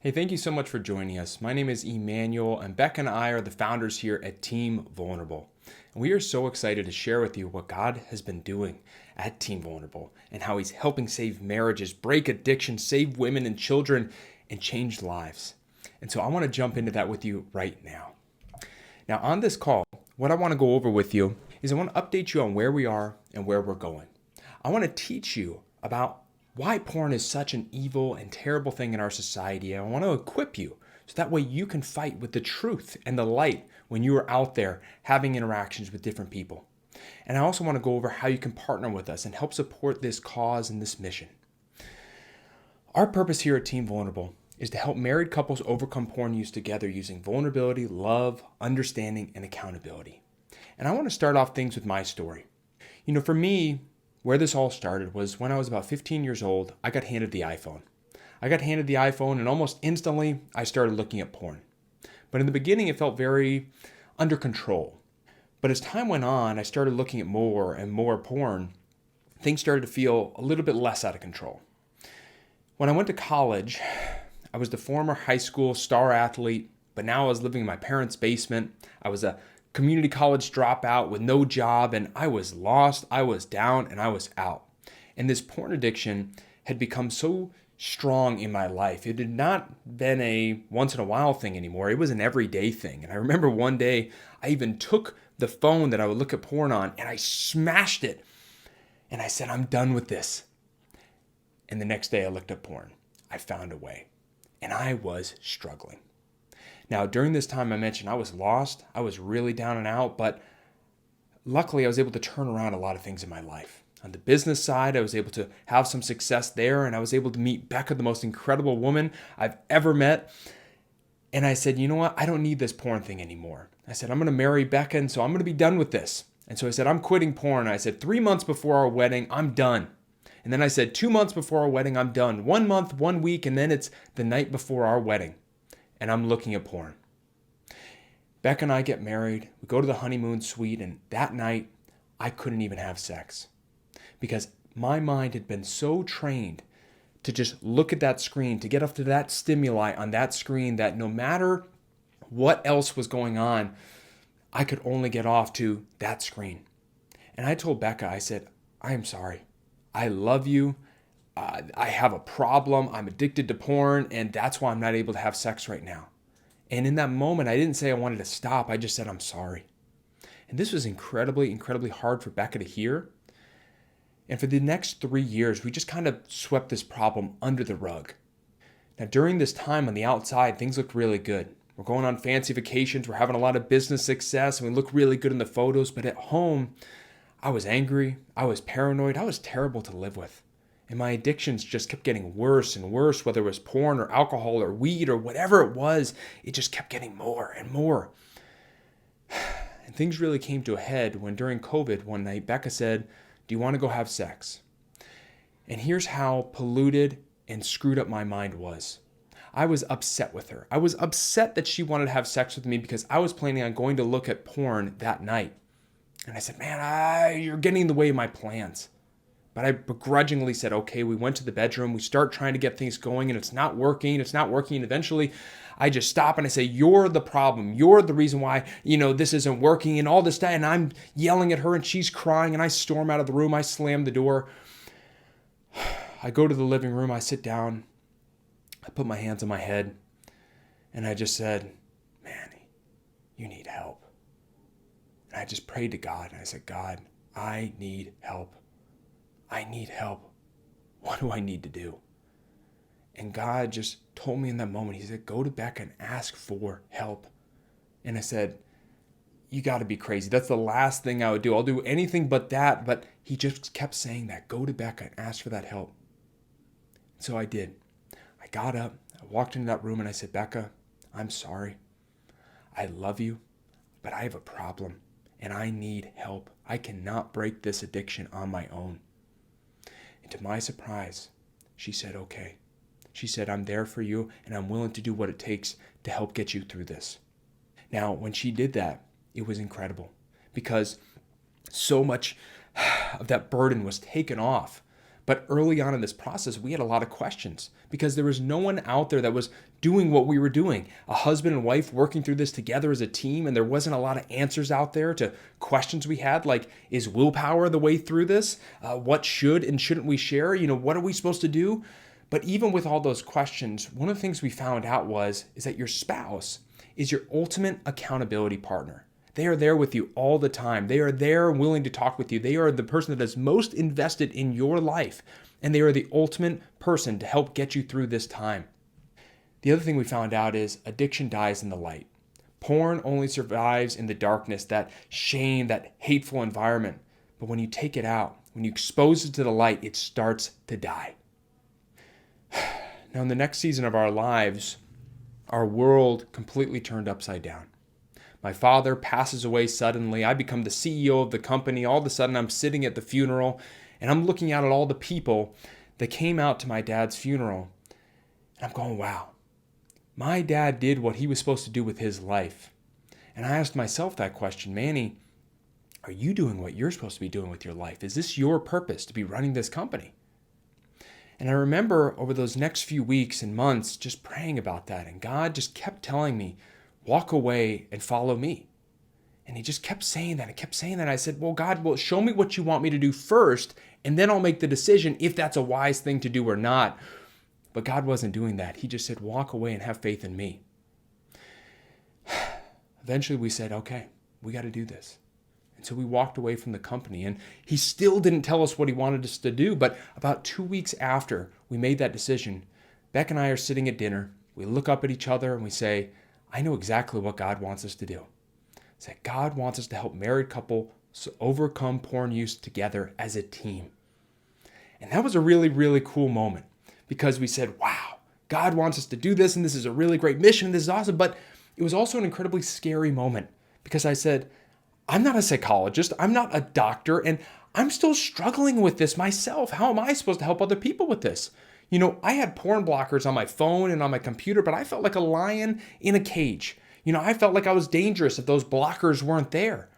Hey, thank you so much for joining us. My name is Emmanuel, and Beck and I are the founders here at Team Vulnerable. And we are so excited to share with you what God has been doing at Team Vulnerable and how He's helping save marriages, break addiction, save women and children, and change lives. And so I want to jump into that with you right now. Now, on this call, what I want to go over with you is I want to update you on where we are and where we're going. I want to teach you about why porn is such an evil and terrible thing in our society. I want to equip you so that way you can fight with the truth and the light when you are out there having interactions with different people. And I also want to go over how you can partner with us and help support this cause and this mission. Our purpose here at Team Vulnerable is to help married couples overcome porn use together using vulnerability, love, understanding, and accountability. And I want to start off things with my story. For me, where this all started was when I was about 15 years old, I got handed the iPhone. And almost instantly, I started looking at porn. But in the beginning, it felt very under control. But as time went on, I started looking at more and more porn. Things started to feel a little bit less out of control. When I went to college, I was the former high school star athlete, but now I was living in my parents' basement. I was a community college dropout with no job, and I was lost, I was down, and I was out. And this porn addiction had become so strong in my life. It had not been a once in a while thing anymore. It was an everyday thing. And I remember one day I even took the phone that I would look at porn on and I smashed it. And I said, I'm done with this. And the next day I looked at porn. I found a way. And I was struggling. Now, during this time, I mentioned I was lost. I was really down and out, but luckily I was able to turn around a lot of things in my life. On the business side, I was able to have some success there, and I was able to meet Becca, the most incredible woman I've ever met. And I said, you know what? I don't need this porn thing anymore. I said, I'm going to marry Becca, and so I'm going to be done with this. And so I said, I'm quitting porn. I said, 3 months before our wedding, I'm done. And then I said, 2 months before our wedding, I'm done. 1 month, 1 week, and then it's the night before our wedding. And I'm looking at porn. Becca and I get married. We go to the honeymoon suite, and that night, I couldn't even have sex because my mind had been so trained to just look at that screen, to get up to that stimuli on that screen that no matter what else was going on, I could only get off to that screen. And I told Becca, I said, I am sorry. I love you. I have a problem. I'm addicted to porn, and that's why I'm not able to have sex right now. And in that moment, I didn't say I wanted to stop. I just said, I'm sorry. And this was incredibly, incredibly hard for Becca to hear. And for the next 3 years, we just kind of swept this problem under the rug. Now, during this time on the outside, things looked really good. We're going on fancy vacations. We're having a lot of business success, and we look really good in the photos. But at home, I was angry. I was paranoid. I was terrible to live with. And my addictions just kept getting worse and worse, whether it was porn or alcohol or weed or whatever it was. It just kept getting more and more. And things really came to a head when during COVID one night, Becca said, do you want to go have sex? And here's how polluted and screwed up my mind was. I was upset with her. I was upset that she wanted to have sex with me because I was planning on going to look at porn that night. And I said, man, you're getting in the way of my plans. But I begrudgingly said, okay, we went to the bedroom. We start trying to get things going and it's not working. And eventually I just stop and I say, you're the problem. You're the reason why, this isn't working and all this stuff. And I'm yelling at her and she's crying and I storm out of the room. I slam the door. I go to the living room. I sit down. I put my hands on my head and I just said, Manny, you need help. And I just prayed to God and I said, God, I need help. I need help. What do I need to do? And God just told me in that moment, He said, go to Becca and ask for help. And I said, you got to be crazy. That's the last thing I would do. I'll do anything but that. But He just kept saying that. Go to Becca and ask for that help. So I did. I got up. I walked into that room and I said, Becca, I'm sorry. I love you, but I have a problem and I need help. I cannot break this addiction on my own. And to my surprise, she said, okay. She said, I'm there for you and I'm willing to do what it takes to help get you through this. Now, when she did that, it was incredible because so much of that burden was taken off But early on in this process, we had a lot of questions because there was no one out there that was doing what we were doing. A husband and wife working through this together as a team, and there wasn't a lot of answers out there to questions we had, like, is willpower the way through this? What should and shouldn't we share? What are we supposed to do? But even with all those questions, one of the things we found out is that your spouse is your ultimate accountability partner. They are there with you all the time. They are there willing to talk with you. They are the person that is most invested in your life, and they are the ultimate person to help get you through this time. The other thing we found out is addiction dies in the light. Porn only survives in the darkness, that shame, that hateful environment. But when you take it out, when you expose it to the light, it starts to die. Now, in the next season of our lives, our world completely turned upside down. My father passes away suddenly. I become the CEO of the company. All of a sudden, I'm sitting at the funeral, and I'm looking out at all the people that came out to my dad's funeral. And I'm going, wow, my dad did what he was supposed to do with his life. And I asked myself that question, Manny, are you doing what you're supposed to be doing with your life? Is this your purpose to be running this company? And I remember over those next few weeks and months just praying about that. And God just kept telling me, walk away and follow me. And he just kept saying that. I kept saying that. I said, well, God, show me what you want me to do first, and then I'll make the decision if that's a wise thing to do or not. But God wasn't doing that. He just said, walk away and have faith in me. Eventually we said, okay, we got to do this. And so we walked away from the company, and he still didn't tell us what he wanted us to do. But about 2 weeks after we made that decision, Beck and I are sitting at dinner. We look up at each other and we say, I know exactly what God wants us to do. It's that God wants us to help married couples overcome porn use together as a team. And that was a really, really cool moment because we said, wow, God wants us to do this, and this is a really great mission. This is awesome. But it was also an incredibly scary moment because I said, I'm not a psychologist. I'm not a doctor, and I'm still struggling with this myself. How am I supposed to help other people with this? I had porn blockers on my phone and on my computer, but I felt like a lion in a cage. I felt like I was dangerous if those blockers weren't there.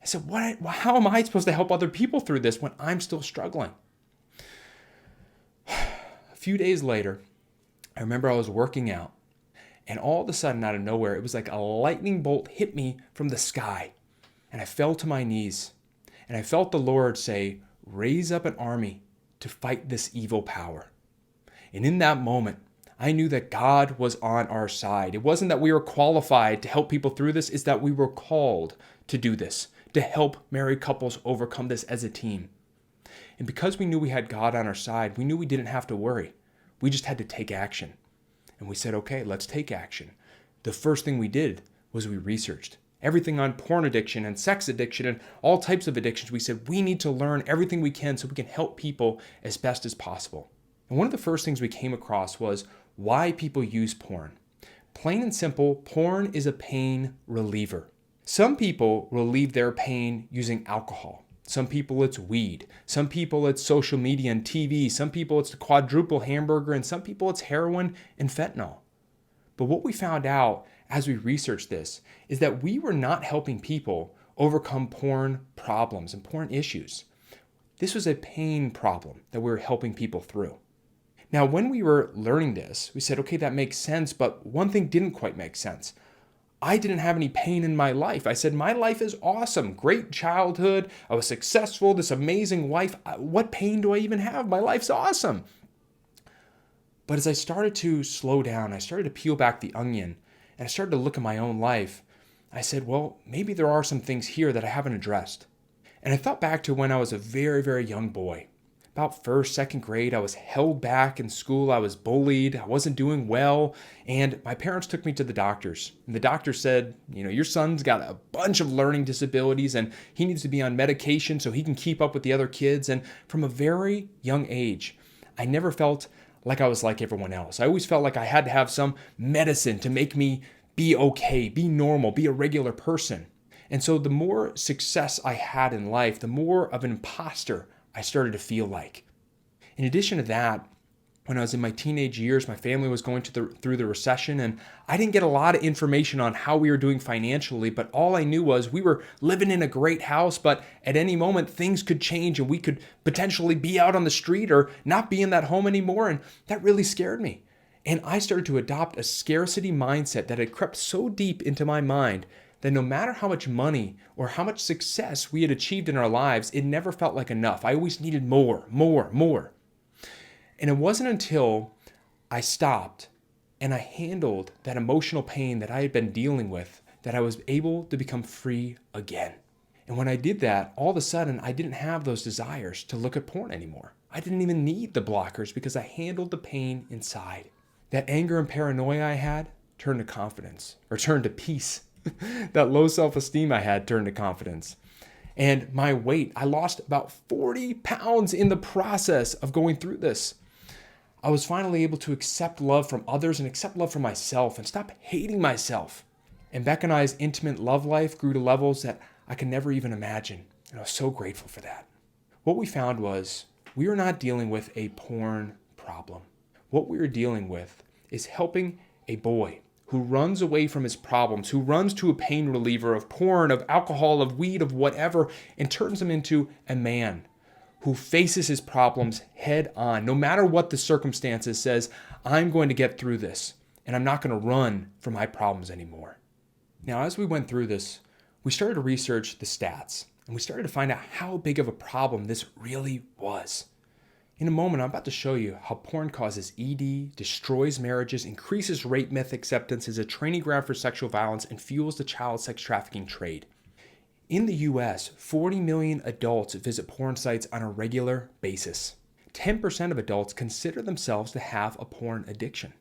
I said, how am I supposed to help other people through this when I'm still struggling? A few days later, I remember I was working out, and all of a sudden, out of nowhere, it was like a lightning bolt hit me from the sky, and I fell to my knees, and I felt the Lord say, raise up an army to fight this evil power. And in that moment, I knew that God was on our side. It wasn't that we were qualified to help people through this, it's that we were called to do this, to help married couples overcome this as a team. And because we knew we had God on our side, we knew we didn't have to worry. We just had to take action. And we said, okay, let's take action. The first thing we did was we researched everything on porn addiction and sex addiction and all types of addictions. We said, we need to learn everything we can so we can help people as best as possible. And one of the first things we came across was why people use porn. Plain and simple, porn is a pain reliever. Some people relieve their pain using alcohol. Some people it's weed. Some people it's social media and TV. Some people it's the quadruple hamburger. And some people it's heroin and fentanyl. But what we found out as we researched this is that we were not helping people overcome porn problems and porn issues. This was a pain problem that we were helping people through. Now, when we were learning this, we said, okay, that makes sense, but one thing didn't quite make sense. I didn't have any pain in my life. I said, my life is awesome, great childhood, I was successful, this amazing wife. What pain do I even have? My life's awesome. But as I started to slow down, I started to peel back the onion, and I started to look at my own life, I said, well, maybe there are some things here that I haven't addressed. And I thought back to when I was a very, very young boy. About first, second grade, I was held back in school. I was bullied. I wasn't doing well. And my parents took me to the doctors. And the doctor said, your son's got a bunch of learning disabilities and he needs to be on medication so he can keep up with the other kids. And from a very young age, I never felt like I was like everyone else. I always felt like I had to have some medicine to make me be okay, be normal, be a regular person. And so the more success I had in life, the more of an imposter I started to feel like. In addition to that, When I was in my teenage years, my family was going through the recession, and I didn't get a lot of information on how we were doing financially, but all I knew was we were living in a great house, but at any moment things could change and we could potentially be out on the street or not be in that home anymore, and that really scared me. And I started to adopt a scarcity mindset that had crept so deep into my mind that no matter how much money or how much success we had achieved in our lives, it never felt like enough. I always needed more, more, more. And it wasn't until I stopped and I handled that emotional pain that I had been dealing with that I was able to become free again. And when I did that, all of a sudden, I didn't have those desires to look at porn anymore. I didn't even need the blockers because I handled the pain inside. That anger and paranoia I had turned to confidence, or turned to peace. That low self-esteem I had turned to confidence. And my weight, I lost about 40 pounds in the process of going through this. I was finally able to accept love from others and accept love from myself and stop hating myself. And Beck and I's intimate love life grew to levels that I could never even imagine. And I was so grateful for that. What we found was we were not dealing with a porn problem. What we were dealing with is helping a boy who runs away from his problems, who runs to a pain reliever of porn, of alcohol, of weed, of whatever, and turns him into a man who faces his problems head on. No matter what the circumstances, says, I'm going to get through this, and I'm not going to run from my problems anymore. Now, as we went through this, we started to research the stats, and we started to find out how big of a problem this really was. In a moment, I'm about to show you how porn causes ED, destroys marriages, increases rape myth acceptance, is a training ground for sexual violence, and fuels the child sex trafficking trade. In the US, 40 million adults visit porn sites on a regular basis. 10% of adults consider themselves to have a porn addiction.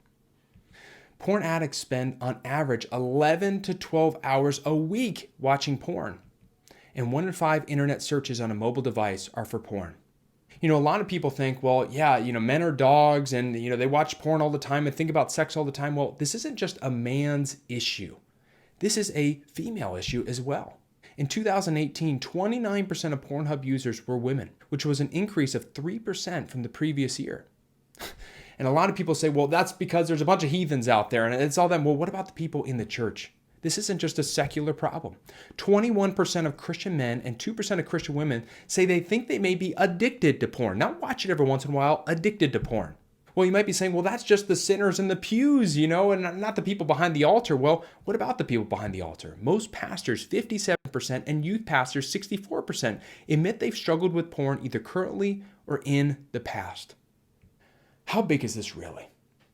Porn addicts spend on average 11 to 12 hours a week watching porn. And 1 in 5 internet searches on a mobile device are for porn. A lot of people think, well, yeah, men are dogs and, they watch porn all the time and think about sex all the time. Well, this isn't just a man's issue. This is a female issue as well. In 2018, 29% of Pornhub users were women, which was an increase of 3% from the previous year. And a lot of people say, well, that's because there's a bunch of heathens out there and it's all them. Well, what about the people in the church? This isn't just a secular problem. 21% of Christian men and 2% of Christian women say they think they may be addicted to porn. Not watch it every once in a while, addicted to porn. Well, you might be saying, well, that's just the sinners in the pews, and not the people behind the altar. Well, what about the people behind the altar? Most pastors, 57%, and youth pastors, 64%, admit they've struggled with porn either currently or in the past. How big is this really?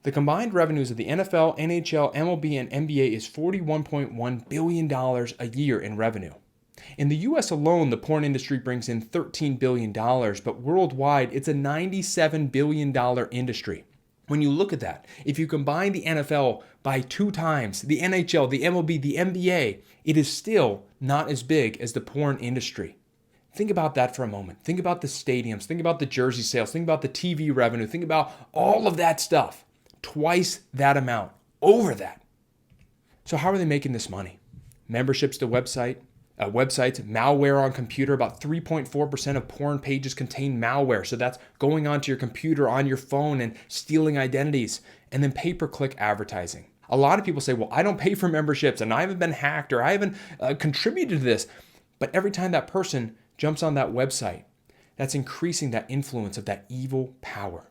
The combined revenues of the NFL, NHL, MLB, and NBA is $41.1 billion a year in revenue. In the US alone, the porn industry brings in $13 billion, but worldwide, it's a $97 billion industry. When you look at that, if you combine the NFL by 2 times, the NHL, the MLB, the NBA, it is still not as big as the porn industry. Think about that for a moment. Think about the stadiums. Think about the jersey sales. Think about the TV revenue. Think about all of that stuff. Twice that amount, over that. So how are they making this money? Memberships to websites, malware on computer. About 3.4% of porn pages contain malware. So that's going onto your computer, on your phone, and stealing identities. And then pay-per-click advertising. A lot of people say, well, I don't pay for memberships and I haven't been hacked or I haven't contributed to this. But every time that person jumps on that website, that's increasing that influence of that evil power.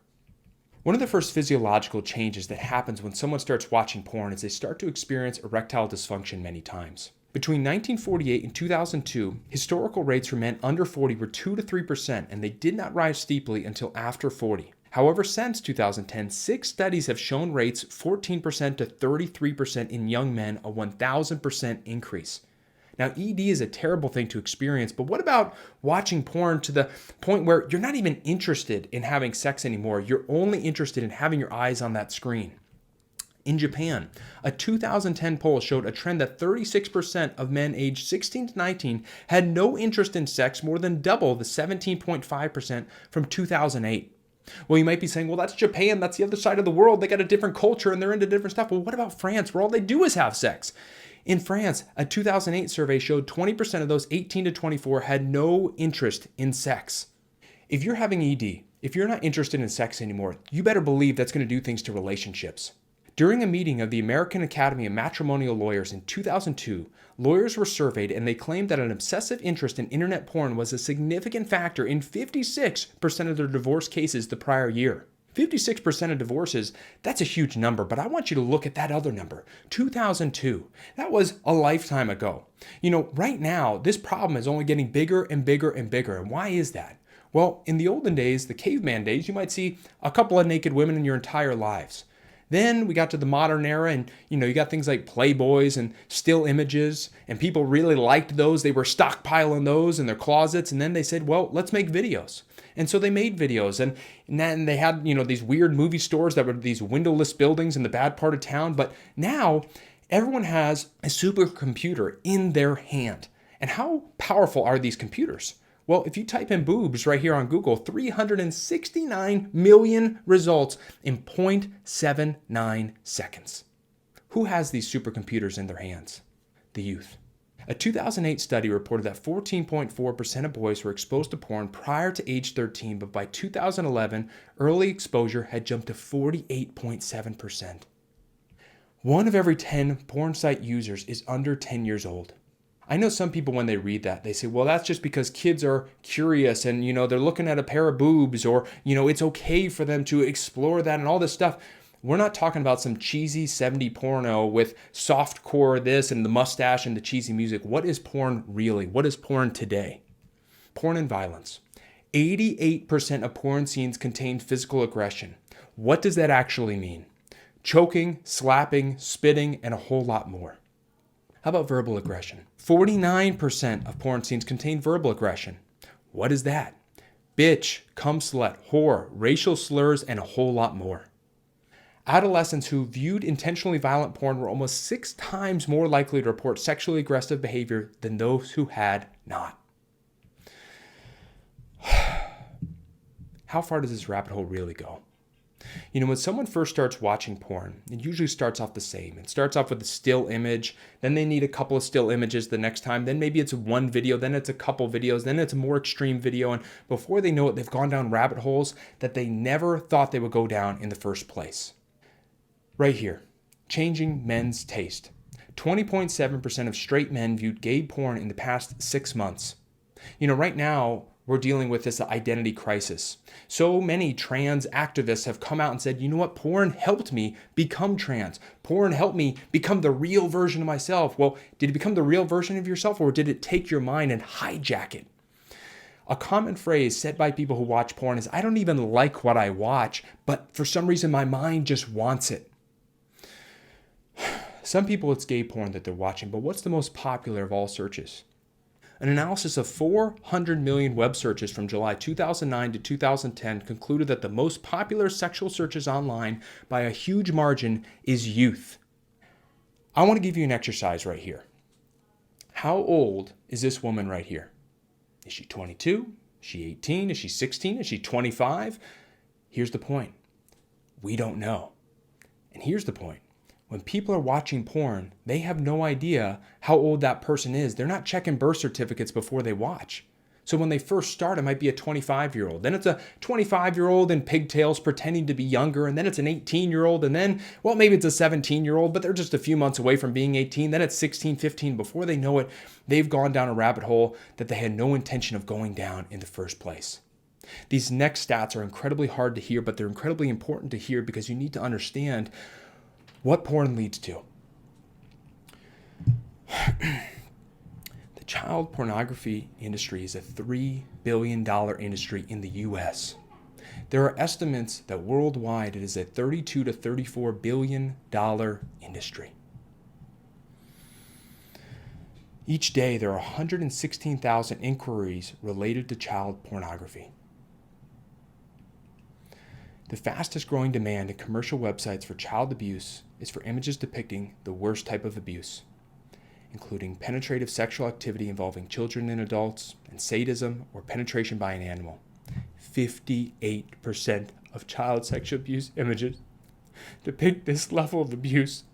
One of the first physiological changes that happens when someone starts watching porn is they start to experience erectile dysfunction many times. Between 1948 and 2002, historical rates for men under 40 were 2 to 3%, and they did not rise steeply until after 40. However, since 2010, 6 studies have shown rates 14% to 33% in young men, a 1,000% increase. Now, ED is a terrible thing to experience, but what about watching porn to the point where you're not even interested in having sex anymore? You're only interested in having your eyes on that screen. In Japan, a 2010 poll showed a trend that 36% of men aged 16 to 19 had no interest in sex, more than double the 17.5% from 2008. Well, you might be saying, well, that's Japan. That's the other side of the world. They got a different culture and they're into different stuff. Well, what about France, where all they do is have sex? In France, a 2008 survey showed 20% of those 18 to 24 had no interest in sex. If you're having ED If you're not interested in sex anymore, you better believe that's going to do things to relationships. During a meeting of the American Academy of Matrimonial Lawyers in 2002, lawyers were surveyed and they claimed that an obsessive interest in internet porn was a significant factor in 56% of their divorce cases the prior year. 56% of divorces, that's a huge number, but I want you to look at that other number, 2002. That was a lifetime ago. Right now, this problem is only getting bigger and bigger and bigger. And why is that? Well, in the olden days, the caveman days, you might see a couple of naked women in your entire lives. Then we got to the modern era and, you got things like Playboys and still images, and people really liked those. They were stockpiling those in their closets, and then they said, well, let's make videos. And so they made videos, and then they had, these weird movie stores that were these windowless buildings in the bad part of town. But now everyone has a supercomputer in their hand. And how powerful are these computers? Well, if you type in boobs right here on Google, 369 million results in 0.79 seconds. Who has these supercomputers in their hands? The youth. A 2008 study reported that 14.4% of boys were exposed to porn prior to age 13, but by 2011, early exposure had jumped to 48.7%. 1 of every 10 porn site users is under 10 years old. I know some people, when they read that, they say, well, that's just because kids are curious and, they're looking at a pair of boobs, or, it's okay for them to explore that and all this stuff. We're not talking about some cheesy 70s porno with softcore this and the mustache and the cheesy music. What is porn really? What is porn today? Porn and violence. 88% of porn scenes contain physical aggression. What does that actually mean? Choking, slapping, spitting, and a whole lot more. How about verbal aggression? 49% of porn scenes contain verbal aggression. What is that? Bitch, cum slut, whore, racial slurs, and a whole lot more. Adolescents who viewed intentionally violent porn were almost 6 times more likely to report sexually aggressive behavior than those who had not. How far does this rabbit hole really go? When someone first starts watching porn, it usually starts off the same. It starts off with a still image, then they need a couple of still images the next time, then maybe it's one video, then it's a couple videos, then it's a more extreme video, and before they know it, they've gone down rabbit holes that they never thought they would go down in the first place. Right here, changing men's taste. 20.7% of straight men viewed gay porn in the past 6 months. Right now, we're dealing with this identity crisis. So many trans activists have come out and said, you know what, porn helped me become trans. Porn helped me become the real version of myself. Well, did it become the real version of yourself, or did it take your mind and hijack it? A common phrase said by people who watch porn is, I don't even like what I watch, but for some reason my mind just wants it. Some people, it's gay porn that they're watching, but what's the most popular of all searches? An analysis of 400 million web searches from July 2009 to 2010 concluded that the most popular sexual searches online by a huge margin is youth. I want to give you an exercise right here. How old is this woman right here? Is she 22? Is she 18? Is she 16? Is she 25? Here's the point. We don't know. And here's the point. When people are watching porn, they have no idea how old that person is. They're not checking birth certificates before they watch. So when they first start, it might be a 25-year-old. Then it's a 25-year-old in pigtails pretending to be younger. And then it's an 18-year-old. And then, well, maybe it's a 17-year-old, but they're just a few months away from being 18. Then it's 16, 15. Before they know it, they've gone down a rabbit hole that they had no intention of going down in the first place. These next stats are incredibly hard to hear, but they're incredibly important to hear because you need to understand what porn leads to. The child pornography industry is a $3 billion industry in the U.S. There are estimates that worldwide it is a $32 to $34 billion industry. Each day there are 116,000 inquiries related to child pornography. The fastest growing demand in commercial websites for child abuse is for images depicting the worst type of abuse, including penetrative sexual activity involving children and adults, and sadism or penetration by an animal. 58% of child sexual abuse images depict this level of abuse.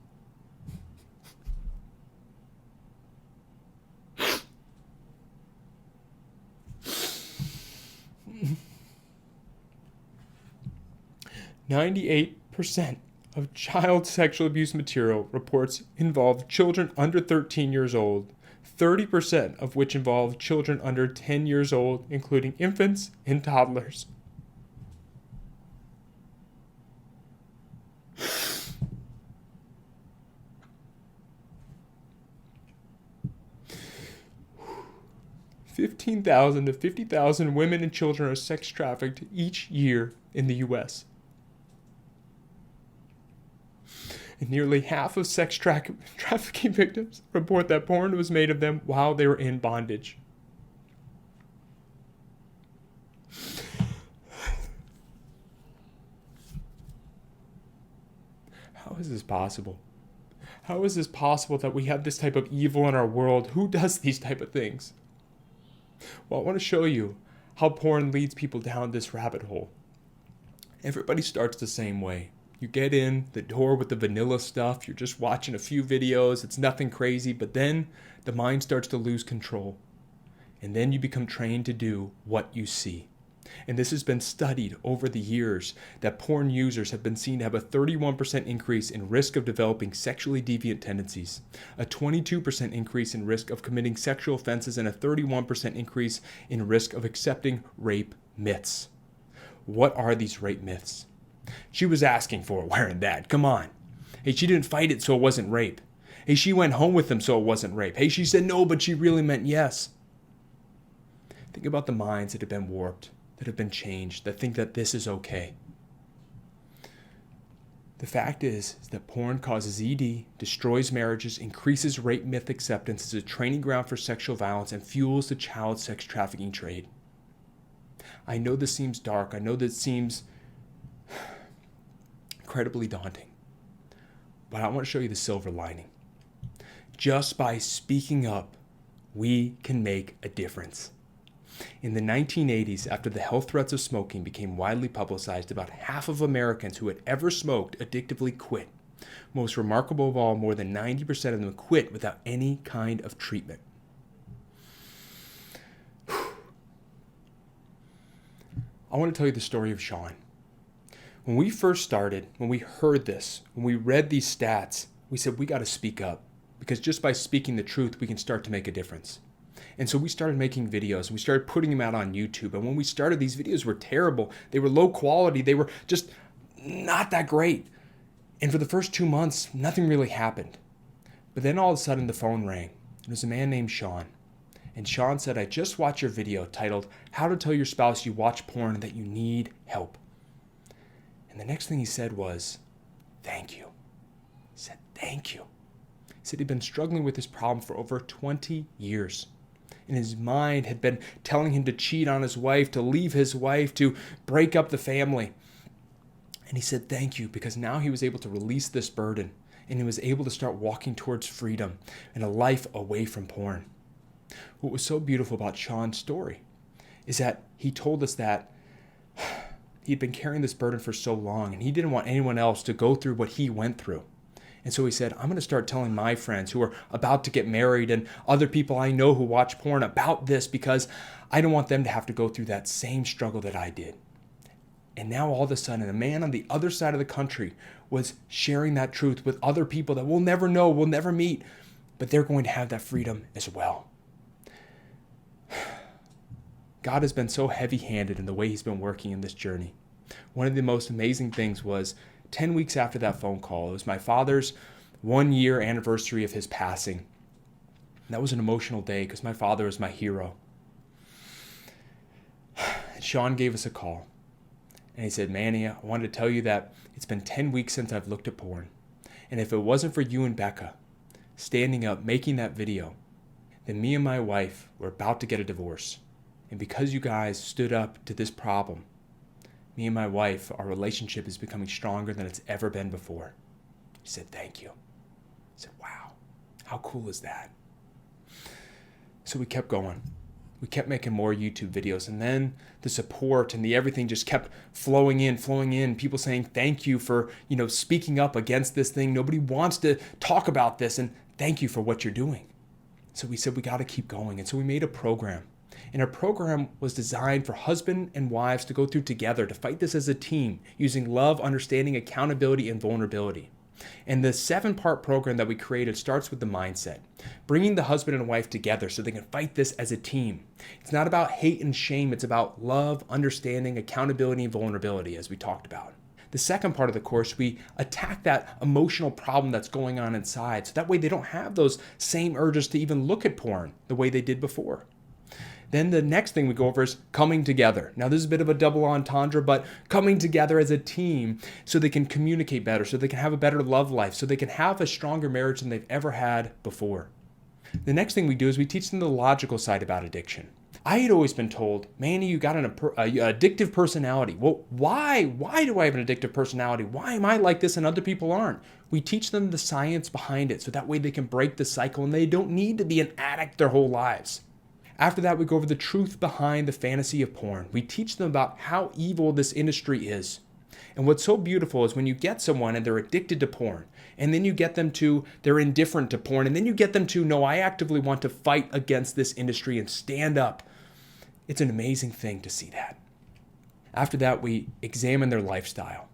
98% of child sexual abuse material reports involve children under 13 years old, 30% of which involve children under 10 years old, including infants and toddlers. $15,000 to 50,000 women and children are sex trafficked each year in the U.S. And nearly half of sex trafficking victims report that porn was made of them while they were in bondage. How is this possible? How is this possible that we have this type of evil in our world? Who does these type of things? Well, I want to show you how porn leads people down this rabbit hole. Everybody starts the same way. You get in the door with the vanilla stuff, you're just watching a few videos, it's nothing crazy, but then the mind starts to lose control. And then you become trained to do what you see. And this has been studied over the years that porn users have been seen to have a 31% increase in risk of developing sexually deviant tendencies, a 22% increase in risk of committing sexual offenses, and a 31% increase in risk of accepting rape myths. What are these rape myths? She was asking for it wearing that. Come on. Hey, she didn't fight it, so it wasn't rape. Hey, she went home with him, so it wasn't rape. Hey, she said no, but she really meant yes. Think about the minds that have been warped, that have been changed, that think that this is okay. The fact is that porn causes ED, destroys marriages, increases rape myth acceptance, is a training ground for sexual violence, and fuels the child sex trafficking trade. I know this seems dark. I know this seems incredibly daunting. But I want to show you the silver lining. Just by speaking up, we can make a difference. In the 1980s, after the health threats of smoking became widely publicized, about half of Americans who had ever smoked addictively quit. Most remarkable of all, more than 90% of them quit without any kind of treatment. I want to tell you the story of Shawn. When we first started, when we heard this, when we read these stats, we said, we got to speak up, because just by speaking the truth, we can start to make a difference. And so we started making videos, and we started putting them out on YouTube. And when we started, these videos were terrible. They were low quality. They were just not that great. And for the first 2 months, nothing really happened. But then all of a sudden, the phone rang. It was a man named Shawn. And Shawn said, I just watched your video titled, How to Tell Your Spouse You Watch Porn and That You Need Help. And the next thing he said was, thank you. He said, thank you. He said he'd been struggling with this problem for over 20 years. And his mind had been telling him to cheat on his wife, to leave his wife, to break up the family. And he said, thank you, because now he was able to release this burden. And he was able to start walking towards freedom and a life away from porn. What was so beautiful about Shawn's story is that he told us that he'd been carrying this burden for so long, and he didn't want anyone else to go through what he went through. And so he said, I'm going to start telling my friends who are about to get married and other people I know who watch porn about this, because I don't want them to have to go through that same struggle that I did. And now all of a sudden, a man on the other side of the country was sharing that truth with other people that we'll never know, we'll never meet, but they're going to have that freedom as well. God has been so heavy-handed in the way he's been working in this journey. One of the most amazing things was 10 weeks after that phone call. It was my father's 1-year anniversary of his passing. And that was an emotional day because my father was my hero. And Shawn gave us a call. And he said, Manny, I wanted to tell you that it's been 10 weeks since I've looked at porn. And if it wasn't for you and Becca standing up, making that video, then me and my wife were about to get a divorce. And because you guys stood up to this problem, me and my wife, our relationship is becoming stronger than it's ever been before. He said, thank you. I said, wow, how cool is that? So we kept going. We kept making more YouTube videos, and then the support and the everything just kept flowing in, people saying thank you for, speaking up against this thing. Nobody wants to talk about this, and thank you for what you're doing. So we said we got to keep going. And so we made a program. And our program was designed for husband and wives to go through together to fight this as a team using love, understanding, accountability, and vulnerability. And the 7-part program that we created starts with the mindset, bringing the husband and wife together so they can fight this as a team. It's not about hate and shame. It's about love, understanding, accountability, and vulnerability, as we talked about. The second part of the course, we attack that emotional problem that's going on inside. So that way they don't have those same urges to even look at porn the way they did before. Then the next thing we go over is coming together. Now, this is a bit of a double entendre, but coming together as a team so they can communicate better, so they can have a better love life, so they can have a stronger marriage than they've ever had before. The next thing we do is we teach them the logical side about addiction. I had always been told, Manny, you got an addictive personality. Well, why? Why do I have an addictive personality? Why am I like this and other people aren't? We teach them the science behind it so that way they can break the cycle and they don't need to be an addict their whole lives. After that, we go over the truth behind the fantasy of porn. We teach them about how evil this industry is. And what's so beautiful is when you get someone and they're addicted to porn, and then you get them to, they're indifferent to porn, and then you get them to, no, I actively want to fight against this industry and stand up. It's an amazing thing to see that. After that, we examine their lifestyle.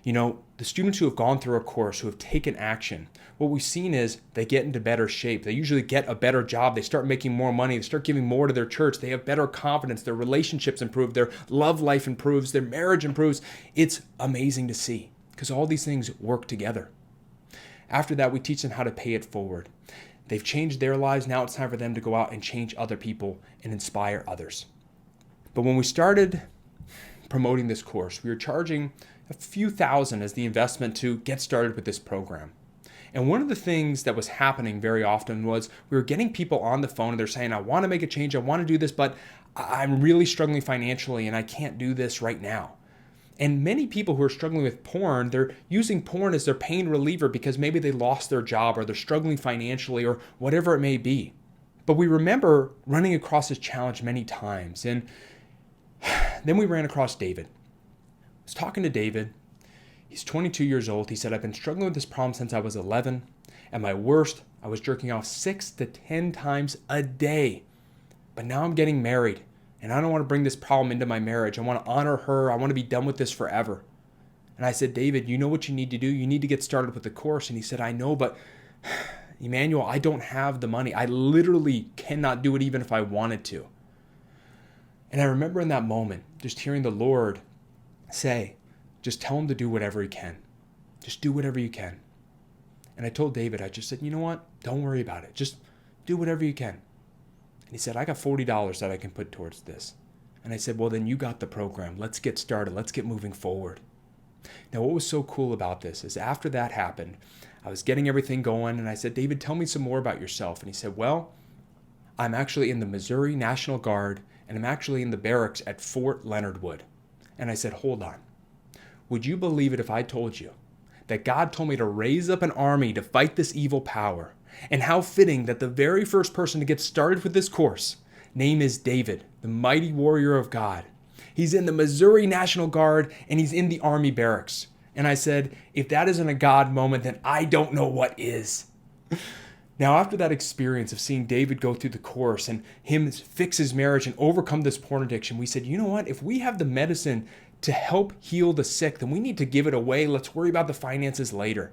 You know, the students who have gone through a course, who have taken action, what we've seen is they get into better shape. They usually get a better job. They start making more money. They start giving more to their church. They have better confidence. Their relationships improve. Their love life improves. Their marriage improves. It's amazing to see because all these things work together. After that, we teach them how to pay it forward. They've changed their lives. Now it's time for them to go out and change other people and inspire others. But when we started promoting this course, we were charging a few thousand as the investment to get started with this program. And one of the things that was happening very often was we were getting people on the phone and they're saying, I want to make a change, I want to do this, but I'm really struggling financially and I can't do this right now. And many people who are struggling with porn, they're using porn as their pain reliever because maybe they lost their job or they're struggling financially or whatever it may be. But we remember running across this challenge many times. And then we ran across David. I was talking to David. He's 22 years old. He said, I've been struggling with this problem since I was 11. At my worst, I was jerking off 6 to 10 times a day. But now I'm getting married, and I don't want to bring this problem into my marriage. I want to honor her. I want to be done with this forever. And I said, David, you know what you need to do? You need to get started with the course. And he said, I know, but Emmanuel, I don't have the money. I literally cannot do it even if I wanted to. And I remember in that moment, just hearing the Lord say, just tell him to do whatever he can. Just do whatever you can. And I told David, I just said, you know what? Don't worry about it. Just do whatever you can. And he said, I got $40 that I can put towards this. And I said, well, then you got the program. Let's get started. Let's get moving forward. Now, what was so cool about this is after that happened, I was getting everything going. And I said, David, tell me some more about yourself. And he said, well, I'm actually in the Missouri National Guard, and I'm actually in the barracks at Fort Leonard Wood. And I said, hold on. Would you believe it if I told you that God told me to raise up an army to fight this evil power? And how fitting that the very first person to get started with this course, name is David, the mighty warrior of God. He's in the Missouri National Guard and he's in the Army barracks. And I said, if that isn't a God moment, then I don't know what is. Now, after that experience of seeing David go through the course and him fix his marriage and overcome this porn addiction, we said, you know what? If we have the medicine to help heal the sick, then we need to give it away. Let's worry about the finances later.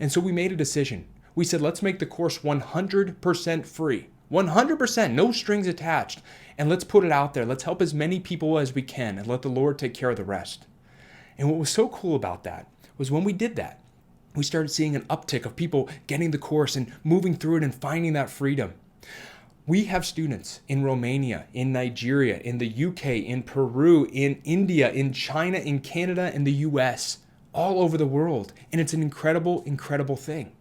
And so we made a decision. We said, let's make the course 100% free. 100%, no strings attached. And let's put it out there. Let's help as many people as we can and let the Lord take care of the rest. And what was so cool about that was when we did that, we started seeing an uptick of people getting the course and moving through it and finding that freedom. We have students in Romania, in Nigeria, in the UK, in Peru, in India, in China, in Canada, and the US, all over the world. And it's an incredible, incredible thing.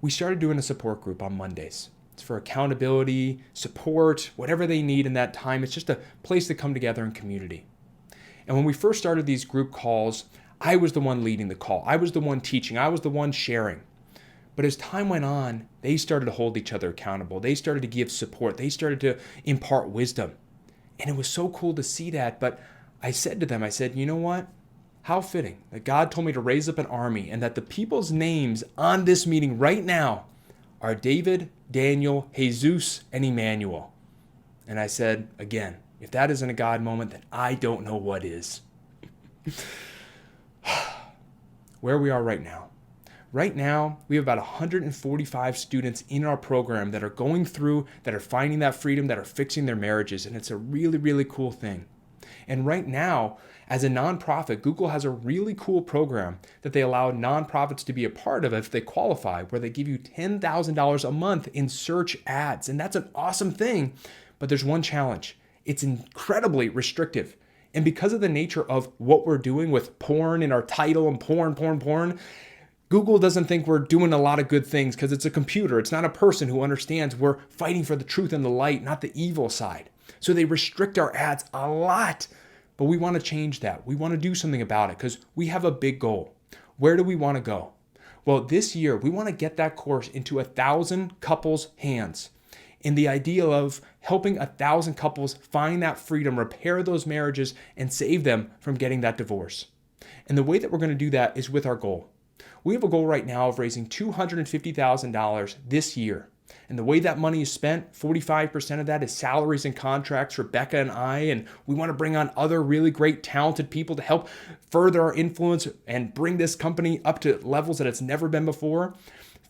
We started doing a support group on Mondays. It's for accountability, support, whatever they need in that time. It's just a place to come together in community. And when we first started these group calls, I was the one leading the call. I was the one teaching. I was the one sharing. But as time went on, they started to hold each other accountable. They started to give support. They started to impart wisdom. And it was so cool to see that. But I said to them, I said, you know what? How fitting that God told me to raise up an army and that the people's names on this meeting right now are David, Daniel, Jesus, and Emmanuel. And I said, again, if that isn't a God moment, then I don't know what is. Where we are right now. Right now, we have about 145 students in our program that are going through, that are finding that freedom, that are fixing their marriages, and it's a really, really cool thing. And right now, as a nonprofit, Google has a really cool program that they allow nonprofits to be a part of if they qualify, where they give you $10,000 a month in search ads. And that's an awesome thing. But there's one challenge. It's incredibly restrictive. And because of the nature of what we're doing with porn in our title and porn, Google doesn't think we're doing a lot of good things because it's a computer. It's not a person who understands we're fighting for the truth and the light, not the evil side. So they restrict our ads a lot. But we want to change that. We want to do something about it because we have a big goal. Where do we want to go? Well, this year, we want to get that course into 1,000 couples' hands. And the idea of helping 1,000 couples find that freedom, repair those marriages, and save them from getting that divorce. And the way that we're going to do that is with our goal. We have a goal right now of raising $250,000 this year. And the way that money is spent, 45% of that is salaries and contracts for Becca and I. And we want to bring on other really great, talented people to help further our influence and bring this company up to levels that it's never been before.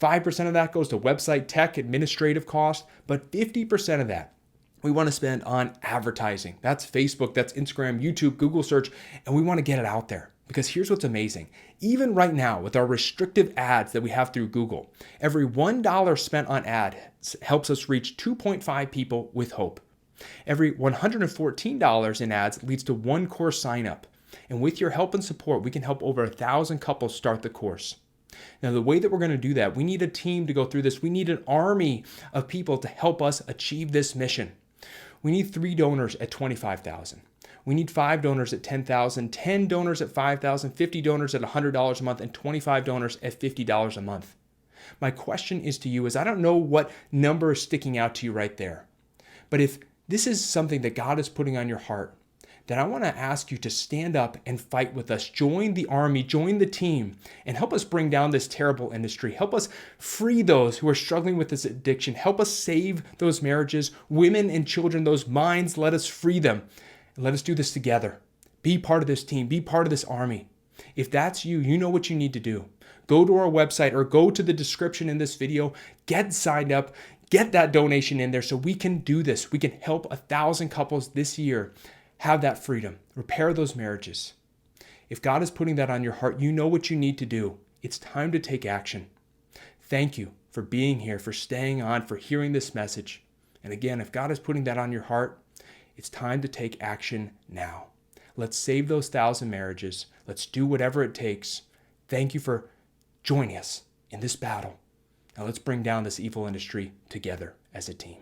5% of that goes to website tech, administrative costs, but 50% of that we want to spend on advertising. That's Facebook, that's Instagram, YouTube, Google search, and we want to get it out there. Because here's what's amazing. Even right now, with our restrictive ads that we have through Google, every $1 spent on ads helps us reach 2.5 people with hope. Every $114 in ads leads to one course sign up. And with your help and support, we can help over 1,000 couples start the course. Now, the way that we're going to do that, we need a team to go through this. We need an army of people to help us achieve this mission. We need 3 donors at $25,000. We need 5 donors at $10,000, 10 donors at $5,000, 50 donors at $100 a month, and 25 donors at $50 a month. My question is to you is I don't know what number is sticking out to you right there. But if this is something that God is putting on your heart, then I want to ask you to stand up and fight with us. Join the army, join the team, and help us bring down this terrible industry. Help us free those who are struggling with this addiction. Help us save those marriages, women and children, those minds. Let us free them. And let us do this together. Be part of this team. Be part of this army. If that's you, you know what you need to do. Go to our website or go to the description in this video. Get signed up. Get that donation in there so we can do this. We can help 1,000 couples this year have that freedom. Repair those marriages. If God is putting that on your heart, you know what you need to do. It's time to take action. Thank you for being here, for staying on, for hearing this message. And again, if God is putting that on your heart, it's time to take action now. Let's save those 1,000 marriages. Let's do whatever it takes. Thank you for joining us in this battle. Now let's bring down this evil industry together as a team.